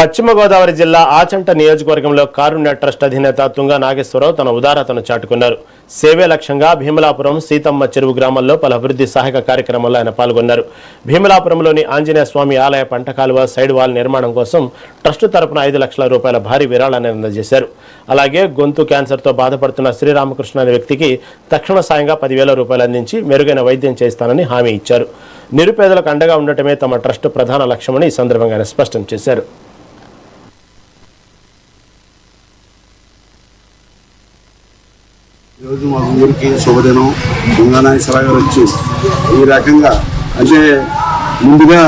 పశ్చిమ గోదావరి జిల్లా ఆచంట నియోజకవర్గంలో కారుణ్య ట్రస్ట్ అధినేత తుంగా నాగేశ్వరరావు తన ఉదారతను చాటుకున్నారు. సేవే లక్ష్యంగా భీమలాపురం సీతమ్మ చెరువు గ్రామంలో పలు అభివృద్ధి సహాయక కార్యక్రమాల్లో ఆయన పాల్గొన్నారు. భీమలాపురంలోని ఆంజనేయ స్వామి ఆలయ పంట కాలువ సైడ్ వాల్ నిర్మాణం కోసం ట్రస్ట్ తరపున 5 లక్షల రూపాయల భారీ విరాళాన్ని అందజేశారు. అలాగే గొంతు క్యాన్సర్తో బాధపడుతున్న శ్రీరామకృష్ణ అనే వ్యక్తికి తక్షణ సాయంగా 10,000 రూపాయలు అందించి మెరుగైన వైద్యం చేస్తానని హామీ ఇచ్చారు. నిరుపేదలకు అండగా ఉండటమే తమ ట్రస్ట్ ప్రధాన లక్ష్యమని ఈ సందర్భంగా ఆయన స్పష్టం చేశారు. ఈరోజు మా ఊరికి శుభదినం. తుంగా నాగేశ్వరరావు గారు వచ్చి ఈ రకంగా అంటే ముందుగా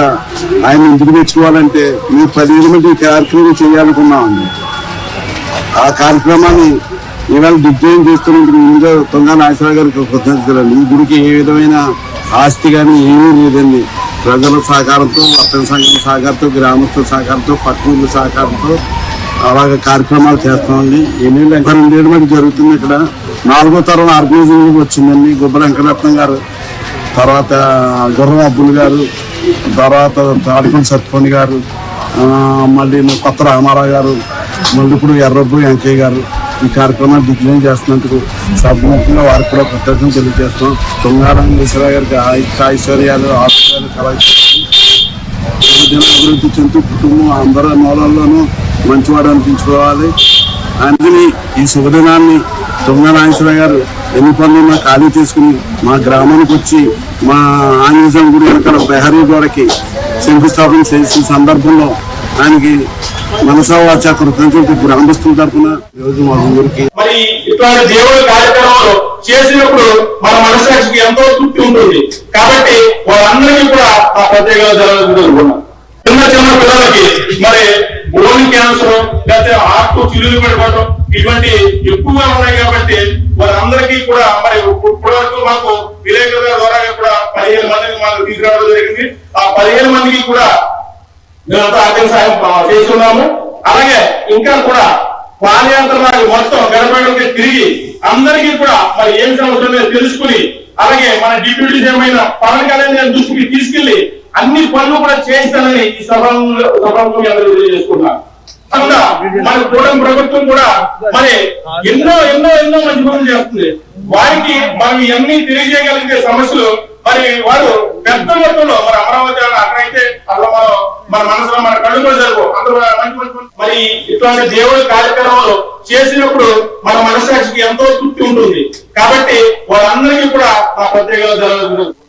ఆయన ఎందుకు తెచ్చుకోవాలంటే మేము 10,000 మంది కార్యక్రమం చేయాలనుకున్నామండి. ఆ కార్యక్రమాన్ని ఇవాళ దిగ్విజయం చేస్తున్నందుకు ముందుగా తుంగా నాగేశ్వరరావు గారికి కృతజ్ఞతలు. ఈ గుడికి ఏ విధమైన ఆస్తి కానీ ఏమీ లేదండి. ప్రజల సహకారంతో, వర్తక సంఘం సహకారంతో, గ్రామస్తుల సహకారంతో, పట్టణుల సహకారంతో అలాగే కార్యక్రమాలు చేస్తామండి. 2 మంది జరుగుతుంది. ఇక్కడ 4వ తరం ఆర్గనైజింగ్ వచ్చిందండి. గుబ్బల వెంకటరత్నం గారు, తర్వాత గుర్రం అబ్బుల్ గారు, తర్వాత తాడికొండ సత్పండి గారు, మళ్ళీ కొత్త రామారావు గారు, మళ్ళీ ఇప్పుడు ఎర్రబ్బు వెంకయ్య గారు ఈ కార్యక్రమాన్ని దిగ్విజయం చేస్తున్నందుకు సభముఖంగా వారికి కూడా కృతజ్ఞతలు తెలియజేస్తాం. తుంగా నాగేశ్వరరావు గారికి ఐశ్వర్యాలు, ఆశయాలు కలగాలి. అభివృద్ధి చెందుతూ కుటుంబం అందరి మూలల్లోనూ మంచివాడు అనిపించుకోవాలి. అందుకని ఈ శుభదినాన్ని తుంగా నాగేశ్వరరావు గారు ఎన్ని పనులున్నా ఖాళీ చేసుకుని మా గ్రామానికి వచ్చి మా ఆంజనేయ గుడి వెనకాల ప్రహరీ గోడకి శంకుస్థాపన చేసిన సందర్భంలో ఆయనకి మనసా వాచా కృతజ్ఞతలు గ్రామస్తుల తరఫున ఈరోజు మా ఊరికి మరి ఇట్లాంటి దేవుడి కార్యక్రమాలు చేసినప్పుడు మన మనసాక్షికి ఎంతో తృప్తి ఉంటుంది. కాబట్టి వాళ్ళందరికీ కూడా ఆ ప్రత్యేకత చిన్న చిన్న పిల్లలకి మరి బోన్ క్యాన్సర్ లేకపోతే హార్ట్ చిల్లులు పడిపోవడం ఇటువంటి ఎక్కువగా ఉన్నాయి. కాబట్టి వాళ్ళందరికీ కూడా మరి ఇప్పటి వరకు మాకు విలేకరుల ద్వారా కూడా 15 మందికి మాకు తీసుకురావడం జరిగింది. ఆ 15 మందికి కూడా మేమంతా ఆర్థిక సాయం చేస్తున్నాము. అలాగే ఇంకా కూడా పాదయాత్ర మొత్తం గడపడానికి తిరిగి అందరికీ కూడా మరి ఏం సమస్య తెలుసుకుని అలాగే మన డిప్యూటీ సీఎం అయిన పవన్ కళ్యాణ్ గారి దృష్టికి తీసుకెళ్లి అన్ని పనులు కూడా చేస్తానని ఈ సభకు తెలియజేసుకున్నాను. మన కూటమి ప్రభుత్వం కూడా మరి ఎన్నో ఎన్నో ఎన్నో మంచి పనులు చేస్తుంది. వారికి మనం ఇవన్నీ తెలియజేయగలిగే సమస్యలు మరి వారు పెద్ద మొత్తంలో మరి అమరావతి అక్కడైతే అట్లా మన మనసులో మన కళ్ళు కూడా జరుపు అందరూ మంచి మరి ఇట్లాంటి దేవుడి కార్యక్రమాలు చేసినప్పుడు మన మనసాక్షికి ఎంతో తృప్తి ఉంటుంది. కాబట్టి వాళ్ళందరికీ కూడా ఆ ప్రత్యేకత జరుగుతుంది.